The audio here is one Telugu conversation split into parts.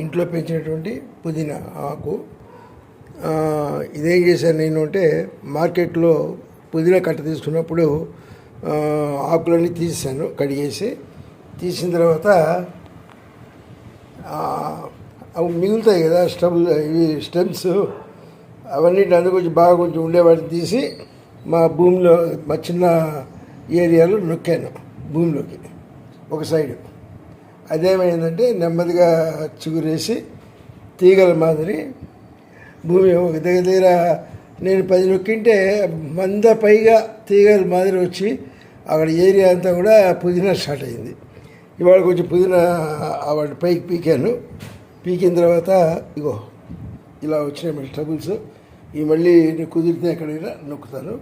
ఇంట్లో పెంచినటువంటి పుదీనా ఆకు. ఇదేం చేశాను నేను అంటే, మార్కెట్లో పుదీనా కట్ట తీసుకున్నప్పుడు ఆకులన్నీ తీసాను, కడిగేసి. తీసిన తర్వాత అవి మిగులుతాయి కదా ఇవి స్టెమ్స్, అవన్నీ అందుకొచ్చి బాగా కొంచెం ఉండేవాటిని తీసి మా భూమిలో, మా చిన్న ఏరియాలో నొక్కాను భూమిలోకి ఒక సైడు. అదేమైందంటే నెమ్మదిగా చిగురేసి తీగల మాదిరి భూమి ఒక దగ్గర నేను 10 నొక్కింటే 100 పైగా తీగల మాదిరి వచ్చి అక్కడ ఏరియా అంతా కూడా పుదీనా స్టార్ట్ అయింది. ఇవాళ కొంచెం పుదీనా వాటి పైకి పీకాను. పీకిన తర్వాత ఇగో ఇలా వచ్చినాయి మళ్ళీ ట్రబుల్స్. ఈ మళ్ళీ కుదిరితే ఎక్కడైనా నొక్కుతాను.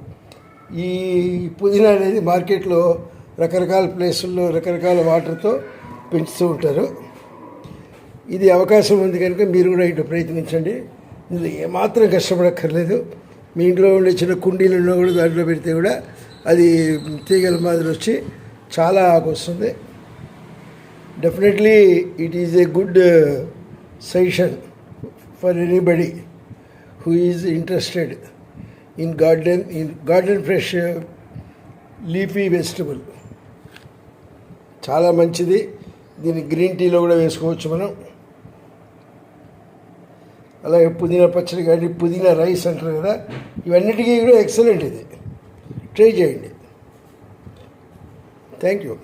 ఈ పుదీనా అనేది మార్కెట్లో రకరకాల ప్లేసుల్లో రకరకాల వాటర్తో పెంచుతూ ఉంటారు. ఇది అవకాశం ఉంది కనుక మీరు కూడా ఇటు ప్రయత్నించండి. ఇందులో ఏమాత్రం కష్టపడక్కర్లేదు. మీ ఇంట్లో ఉండే చిన్న కుండీలలో కూడా దాంట్లో పెడితే కూడా అది తీగల మాదిరి వచ్చి చాలా ఆకు వస్తుంది. Definitely it is a good suggestion for anybody who is interested in garden fresh leafy vegetable. చాలా మంచిది. దీన్ని గ్రీన్ టీలో కూడా వేసుకోవచ్చు మనం. అలాగే పుదీనా పచ్చడి కానీ, పుదీనా రైస్ అంటారు కదా, ఇవన్నిటికీ కూడా ఎక్సలెంట్. ఇది ట్రై చేయండి. Thank you.